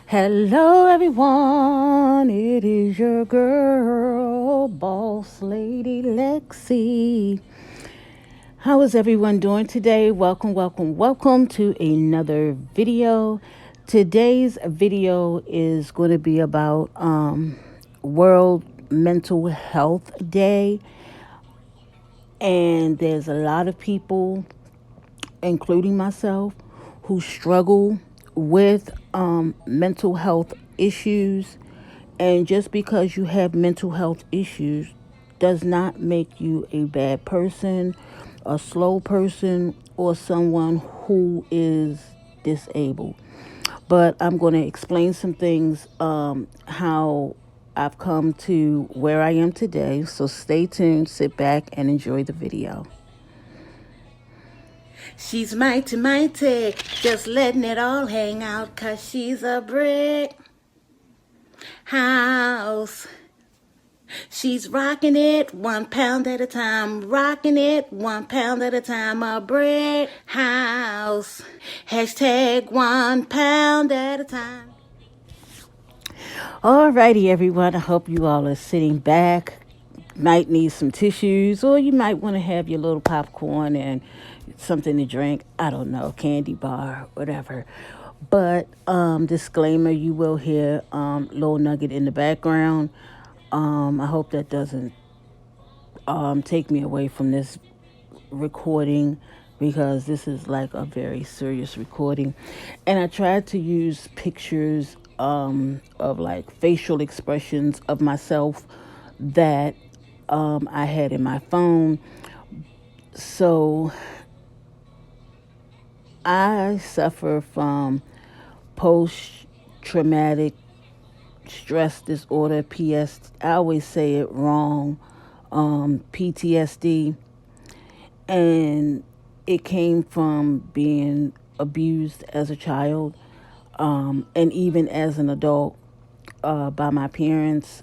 Hello, everyone. It is your girl, Boss Lady Lexi. How is everyone doing today? Welcome to another video. Today's video is going to be about World Mental Health Day. And there's a lot of people, including myself, who struggle with mental health issues. And just because you have mental health issues does not make you a bad person, a slow person, or someone who is disabled. But I'm going to explain some things, how I've come to where I am today. So stay tuned, sit back, and enjoy the video. She's mighty, mighty, just letting it all hang out 'cause she's a brick house. She's rocking it 1 pound at a time, rocking it 1 pound at a time, a brick house. Hashtag 1 pound at a time. Alrighty, everyone. I hope you all are sitting back. Might need some tissues, or you might want to have your little popcorn and something to drink. I don't know, candy bar, whatever. But disclaimer: you will hear little nugget in the background. I hope that doesn't take me away from this recording, because this is like a very serious recording. And I tried to use pictures of like facial expressions of myself that I had in my phone. So I suffer from post traumatic stress disorder, I always say it wrong, PTSD. And it came from being abused as a child, and even as an adult, by my parents,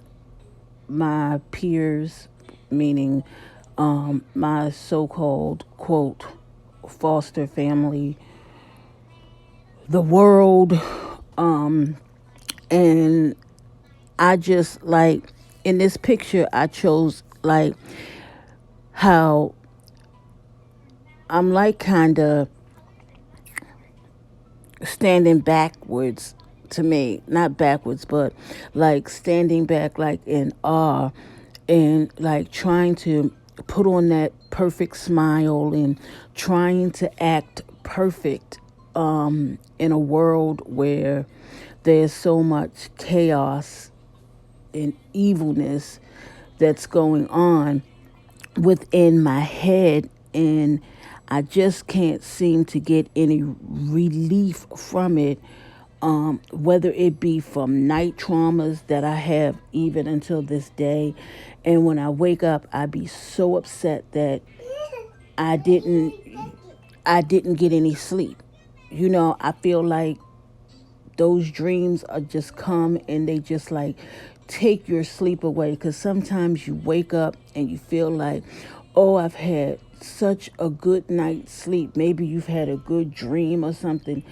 my peers, meaning my so-called, quote, foster family, the world. And I just, like, in this picture, I chose like how I'm like kind of standing backwards, to me, not backwards, but like standing back, like in awe, and like trying to put on that perfect smile and trying to act perfect in a world where there's so much chaos and evilness that's going on within my head. And I just can't seem to get any relief from it, whether it be from night traumas that I have even until this day. And when I wake up, I be so upset that I didn't I didn't get any sleep. I feel like those dreams are just come and they just like take your sleep away, because sometimes you wake up and you feel like, oh, I've had such a good night's sleep. Maybe you've had a good dream or something.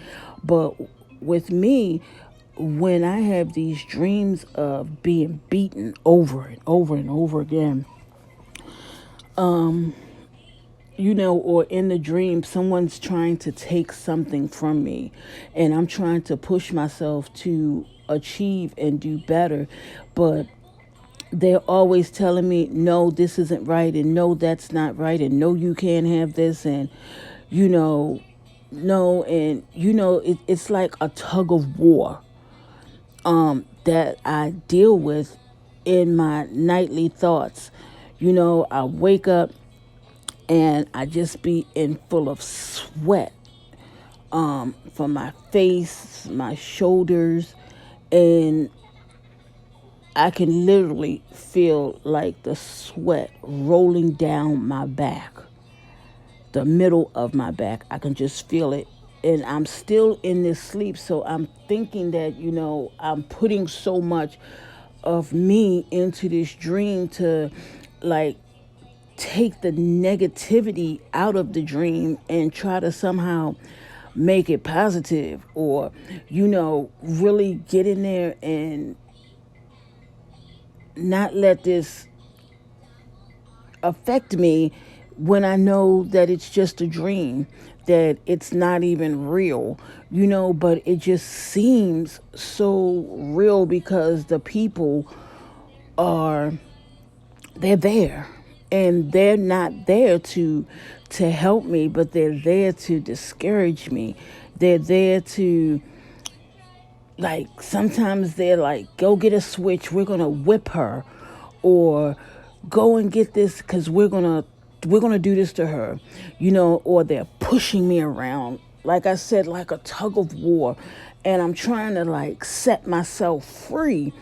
But with me, when I have these dreams of being beaten over and over and over again, or in the dream, someone's trying to take something from me, and I'm trying to push myself to achieve and do better. But they're always telling me, no, this isn't right, and no, that's not right, and no, you can't have this, and, you know, no, and, it's like a tug of war that I deal with in my nightly thoughts. I wake up and I just be in full of sweat, from my face, my shoulders, and I can literally feel like the sweat rolling down my back, the middle of my back. I can just feel it. And I'm still in this sleep. So I'm thinking that, I'm putting so much of me into this dream to like take the negativity out of the dream and try to somehow make it positive, or really get in there and not let this affect me when I know that it's just a dream, that it's not even real, but it just seems so real because the people are they're there, and they're not there to help me, but they're there to discourage me. They're there to, like, sometimes they're like, go get a switch, we're gonna whip her, or go and get this because we're gonna do this to her, or they're pushing me around, like I said, like a tug of war, and I'm trying to like set myself free.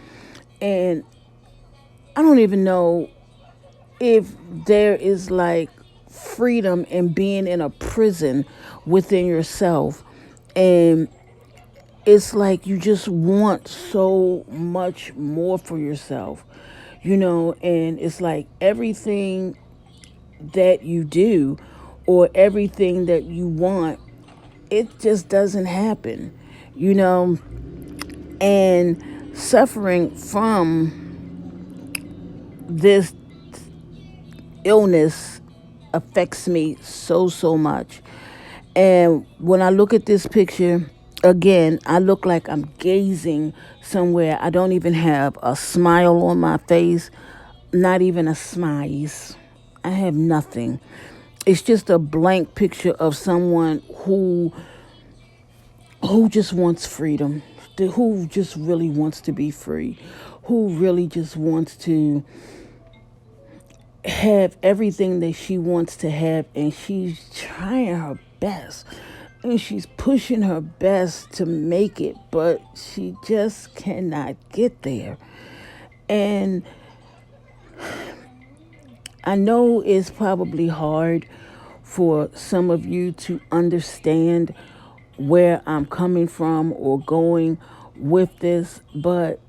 And I don't even know if there is like freedom in being in a prison within yourself. And it's like you just want so much more for yourself, and it's like everything that you do or everything that you want, it just doesn't happen, you know, and suffering from this illness affects me so, so much. And when I look at this picture, again, I look like I'm gazing somewhere. I don't even have a smile on my face, not even a smize. I have nothing. It's just a blank picture of someone who just wants freedom, who just really wants to be free, who really just wants to have everything that she wants to have, and she's trying her best and she's pushing her best to make it, but she just cannot get there. And I know it's probably hard for some of you to understand where I'm coming from or going with this, but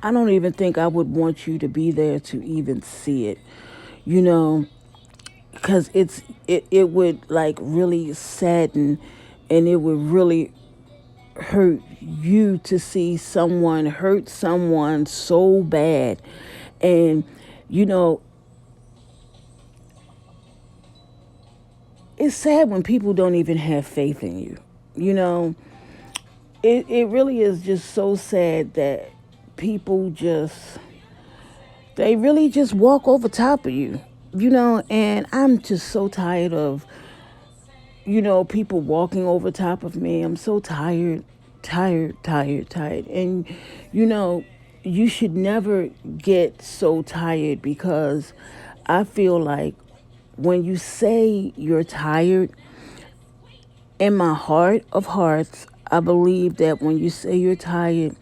I don't even think I would want you to be there to even see it, you know, because it would like really sadden, and it would really hurt you to see someone hurt someone so bad. And you know, it's sad when people don't even have faith in you. You know, it really is just so sad that people just they really just walk over top of you. And I'm just so tired of people walking over top of me. I'm so tired, tired, tired, tired. And you know, you should never get so tired, because I feel like when you say you're tired, in my heart of hearts, I believe that when you say you're tired,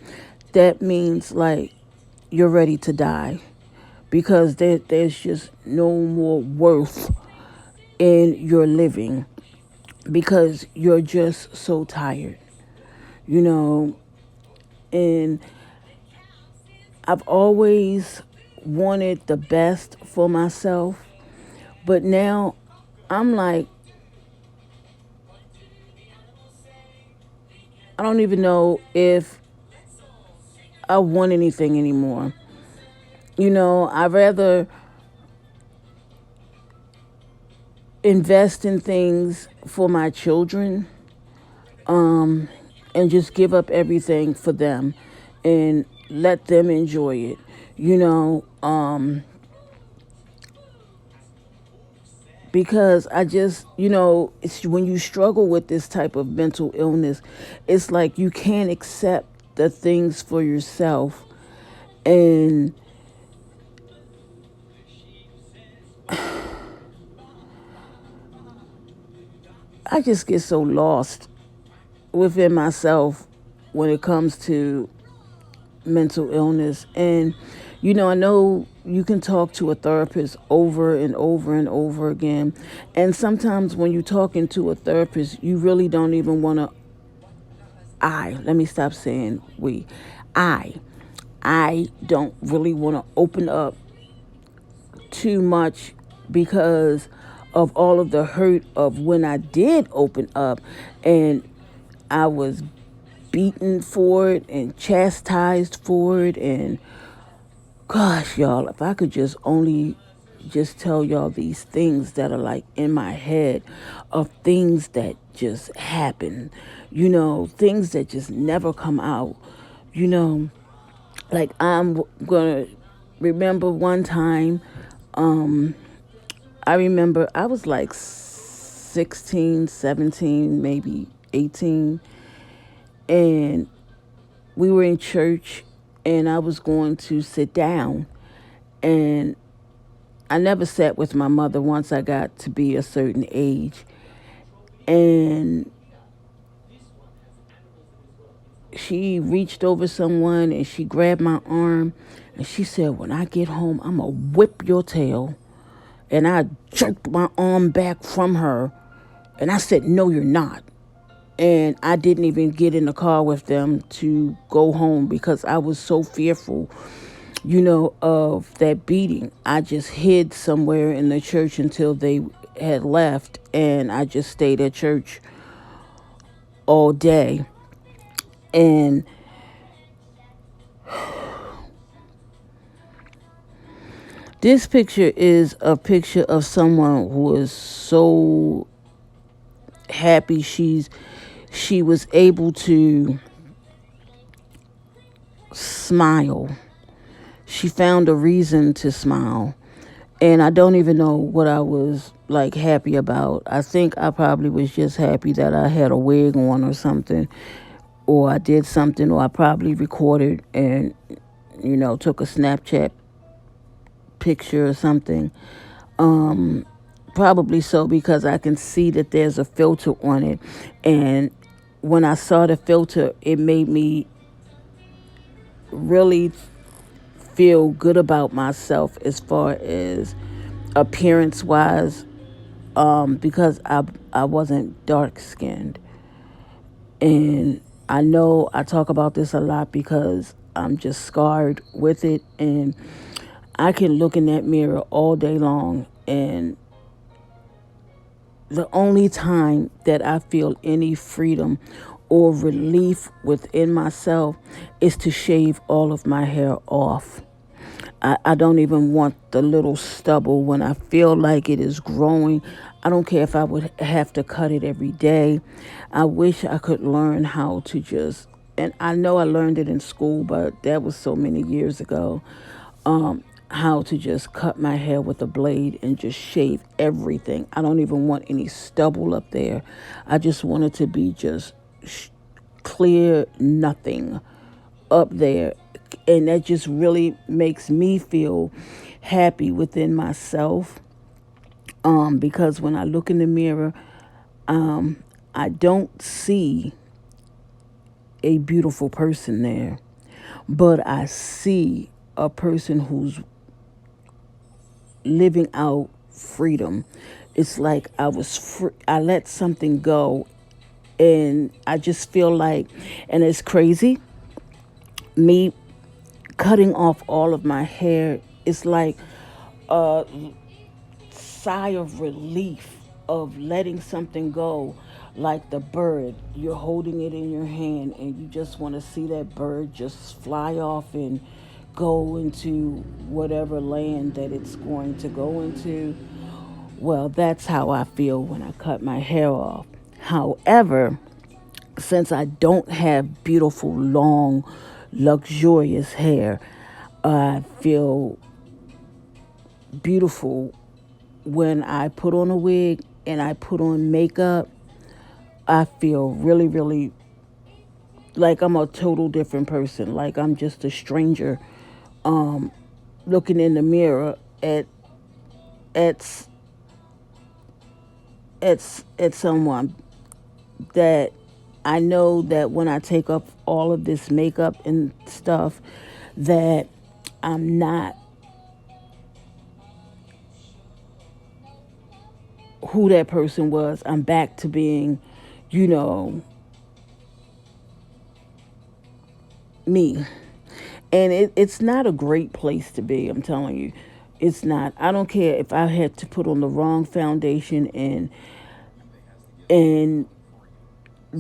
that means like you're ready to die, because there's just no more worth in your living, because you're just so tired, you know. And I've always wanted the best for myself, but now I'm like, I don't even know if I want anything anymore. I'd rather invest in things for my children, and just give up everything for them and let them enjoy it. Because I just, it's when you struggle with this type of mental illness, it's like you can't accept the things for yourself. And I just get so lost within myself when it comes to mental illness. And, I know you can talk to a therapist over and over and over again. And sometimes when you're talking to a therapist, you really don't even want to, let me stop saying we, I, I don't really want to open up too much, because of all of the hurt of when I did open up, and I was beaten for it and chastised for it. And gosh, y'all, if I could just only just tell y'all these things that are like in my head of things that just happen, things that just never come out, you know, like I'm gonna remember one time. I remember I was like 16, 17, maybe 18, and we were in church, and I was going to sit down, and I never sat with my mother once I got to be a certain age. And she reached over someone and she grabbed my arm and she said, "When I get home, I'm going to whip your tail." And I jerked my arm back from her and I said, "No, you're not." And I didn't even get in the car with them to go home because I was so fearful, of that beating. I just hid somewhere in the church until they had left, and I just stayed at church all day. And this picture is a picture of someone who is so happy she was able to smile. She found a reason to smile. And I don't even know what I was like happy about. I think I probably was just happy that I had a wig on or something, or I did something, or I probably recorded and, took a Snapchat picture or something. Probably so, because I can see that there's a filter on it. And when I saw the filter, it made me really feel good about myself as far as appearance wise, because I wasn't dark skinned. And I know I talk about this a lot because I'm just scarred with it, and I can look in that mirror all day long, and the only time that I feel any freedom or relief within myself is to shave all of my hair off. I don't even want the little stubble when I feel like it is growing. I don't care if I would have to cut it every day. I wish I could learn how to just, and I know I learned it in school, but that was so many years ago, how to just cut my hair with a blade and just shave everything. I don't even want any stubble up there. I just want it to be just clear, nothing up there. And that just really makes me feel happy within myself. Because when I look in the mirror, I don't see a beautiful person there, but I see a person who's living out freedom. It's like I was free. I let something go, and I just feel like, and it's crazy, me cutting off all of my hair. It's like a sigh of relief of letting something go, like the bird. You're holding it in your hand and you just want to see that bird just fly off and go into whatever land that it's going to go into. Well, that's how I feel when I cut my hair off. However, since I don't have beautiful, long, luxurious hair, I feel beautiful when I put on a wig and I put on makeup. I feel really, really like I'm a total different person. Like I'm just a stranger, looking in the mirror at at someone that I know that when I take off all of this makeup and stuff, that I'm not who that person was. I'm back to being, you know, me. And it's not a great place to be, I'm telling you. It's not. I don't care if I had to put on the wrong foundation and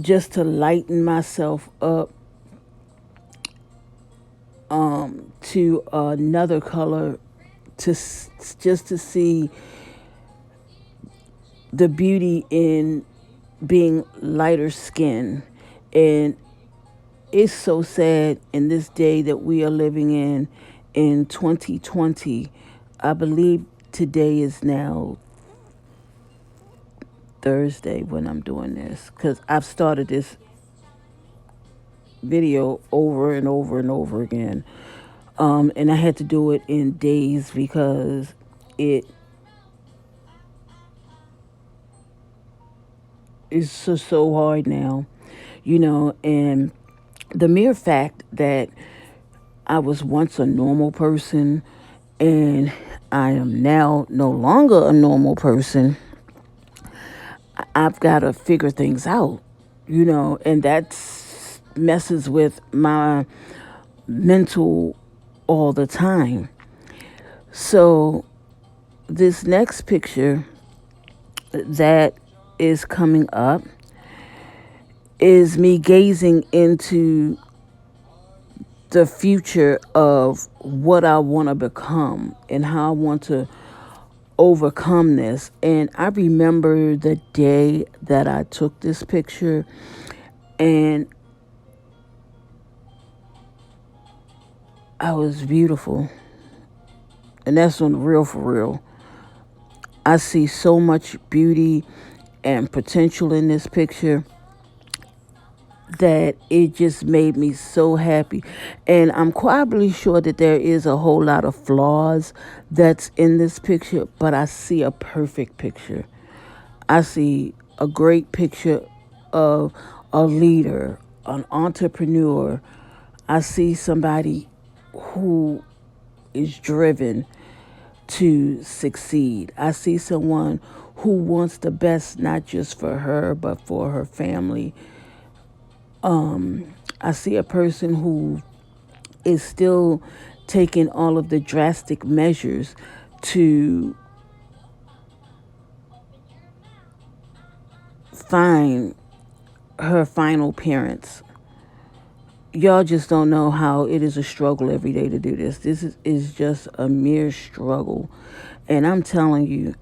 just to lighten myself up to another color just to see the beauty in being lighter skin. And it's so sad in this day that we are living in 2020. I believe today is now Thursday when I'm doing this, because I've started this video over and over and over again. And I had to do it in days because it is so hard now, and the mere fact that I was once a normal person and I am now no longer a normal person, I've got to figure things out, and that messes with my mental all the time. So, this next picture that is coming up is me gazing into the future of what I want to become and how I want to overcome this. And I remember the day that I took this picture, and I was beautiful. And that's on the real for real. I see so much beauty and potential in this picture that it just made me so happy. And I'm quietly sure that there is a whole lot of flaws that's in this picture, but I see a perfect picture. I see a great picture of a leader, an entrepreneur. I see somebody who is driven to succeed. I see someone who wants the best, not just for her, but for her family. I see a person who is still taking all of the drastic measures to find her final parents. Y'all just don't know how it is a struggle every day to do this. This is just a mere struggle. And I'm telling you,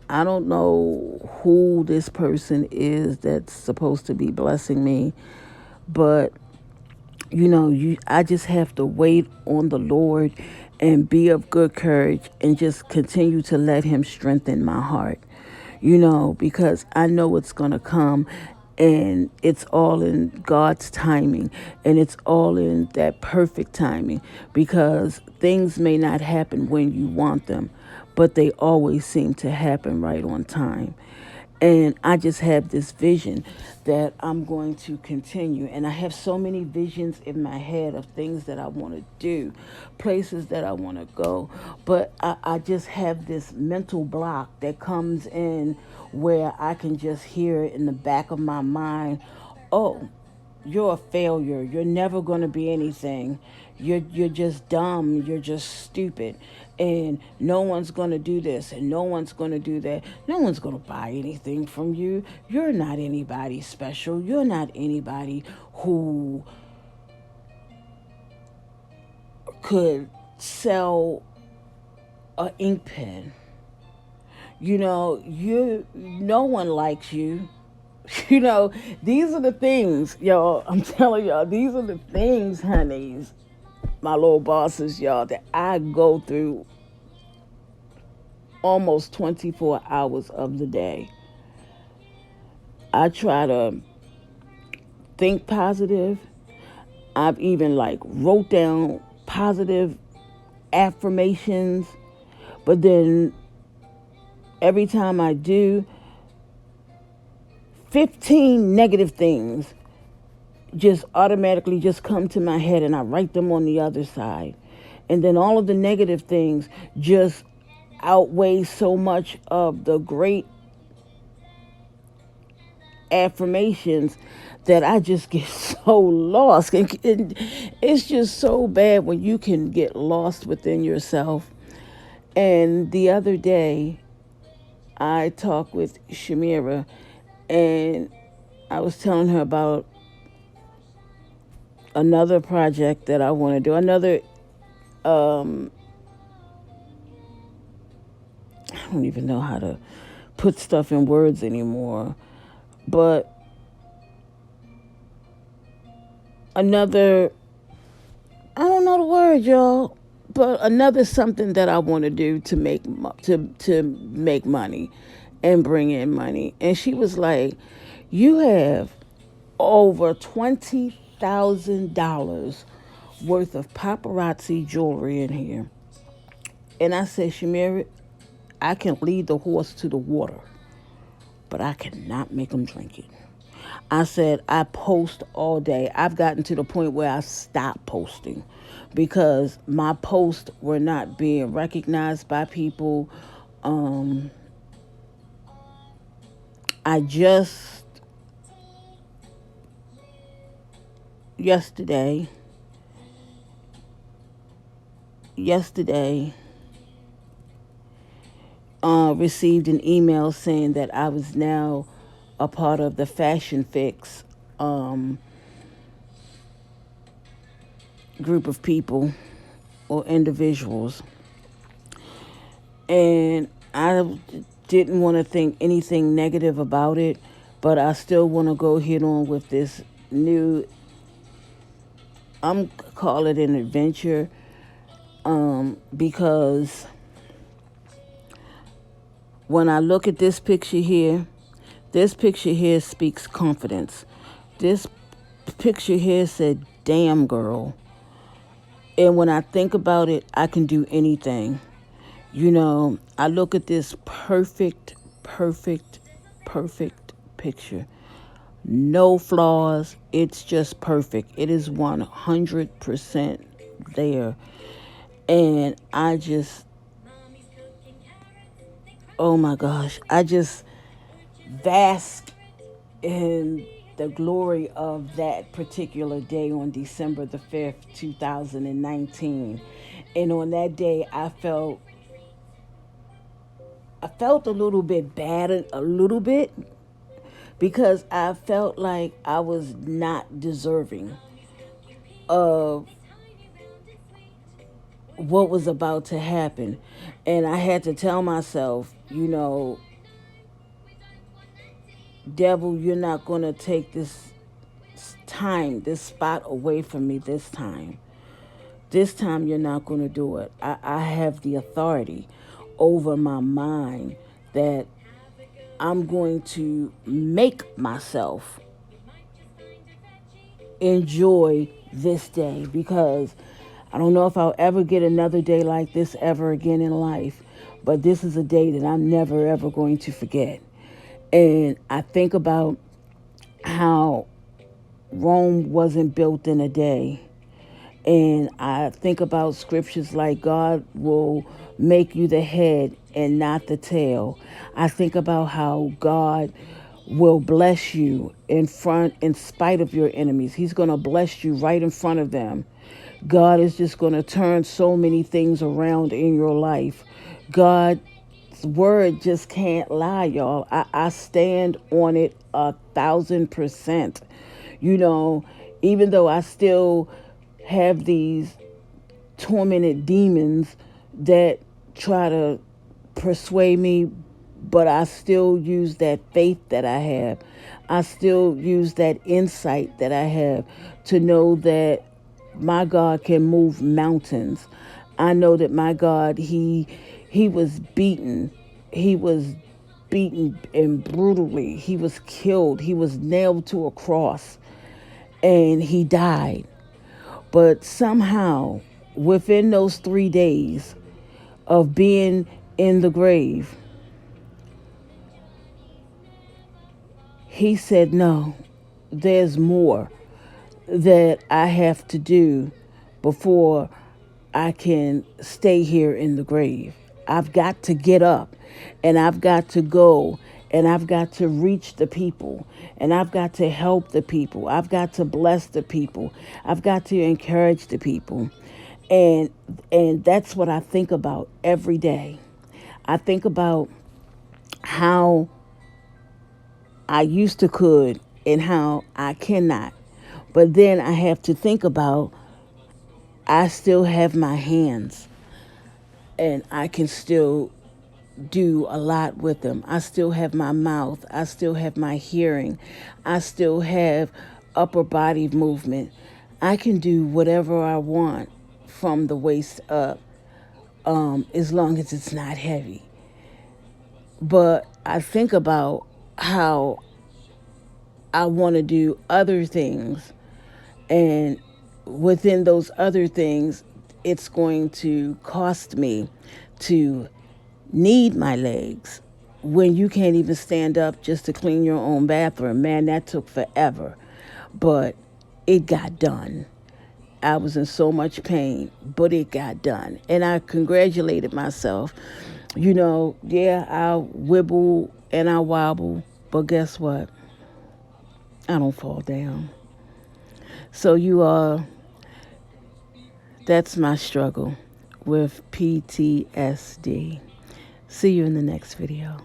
I don't know who this person is that's supposed to be blessing me, but I just have to wait on the Lord and be of good courage and just continue to let him strengthen my heart. Because I know it's going to come, and it's all in God's timing, and it's all in that perfect timing, because things may not happen when you want them, but they always seem to happen right on time. And I just have this vision that I'm going to continue. And I have so many visions in my head of things that I want to do, places that I want to go. But I just have this mental block that comes in where I can just hear it in the back of my mind. Oh, you're a failure. You're never going to be anything. You're just dumb. You're just stupid. And no one's going to do this and no one's going to do that. No one's going to buy anything from you. You're not anybody special. You're not anybody who could sell a ink pen. You no one likes you. These are the things, y'all. I'm telling y'all, these are the things, honeys, my little bosses, y'all, that I go through almost 24 hours of the day. I try to think positive. I've even wrote down positive affirmations, but then every time I do, 15 negative things just automatically just come to my head, and I write them on the other side. And then all of the negative things just outweigh so much of the great affirmations that I just get so lost. And it's just so bad when you can get lost within yourself And the other day, I talked with Shamira, and I was telling her about another project that I want to do. Another, um, I don't even know how to put stuff in words anymore, but another, I don't know the word, y'all, but another something that I want to do to to make money and bring in money. And she was like, "You have over $20,000 worth of paparazzi jewelry in here." And I said, "Shamira, I can lead the horse to the water, but I cannot make him drink it." I said, I post all day. I've gotten to the point where I stopped posting because my posts were not being recognized by people. Um, I just yesterday, yesterday, received an email saying that I was now a part of the Fashion Fix um, group of people or individuals. And I didn't want to think anything negative about it, but I still want to go hit on with this new, I'm call it an adventure, because when I look at this picture here speaks confidence. This picture here said, "Damn girl." And when I think about it, I can do anything. You know, I look at this perfect picture. No flaws. It's just perfect. It is 100% there. And I just, oh my gosh, I just bask in the glory of that particular day on December the 5th, 2019. And on that day, I felt a little bit bad, a little bit, because I felt like I was not deserving of what was about to happen. And I had to tell myself, devil, you're not going to take this spot away from me this time. This time you're not going to do it. I have the authority over my mind that I'm going to make myself enjoy this day, because I don't know if I'll ever get another day like this ever again in life, but this is a day that I'm never ever going to forget. And I think about how Rome wasn't built in a day. And I think about scriptures like God will make you the head and not the tail. I think about how God will bless you in spite of your enemies. He's going to bless you right in front of them. God is just going to turn so many things around in your life. God's word just can't lie, y'all. I stand on it 1,000%. You know, even though I still have these tormented demons that try to persuade me, but I still use that faith that I have. I still use that insight that I have to know that my God can move mountains. I know that my God, he was beaten. He was beaten and brutally. He was killed. He was nailed to a cross and he died. But somehow, within those 3 days of being in the grave, he said, "No, there's more that I have to do before I can stay here in the grave. I've got to get up and I've got to go and I've got to reach the people and I've got to help the people. I've got to bless the people. I've got to encourage the people." And and that's what I think about every day. I think about how I used to could and how I cannot. But then I have to think about I still have my hands and I can still do a lot with them. I still have my mouth. I still have my hearing. I still have upper body movement. I can do whatever I want from the waist up, as long as it's not heavy. But I think about how I want to do other things, and within those other things, it's going to cost me to need my legs when you can't even stand up just to clean your own bathroom. Man, that took forever, but it got done. I was in so much pain, but it got done. And I congratulated myself. Yeah, I wibble and I wobble, but guess what? I don't fall down. So that's my struggle with PTSD. See you in the next video.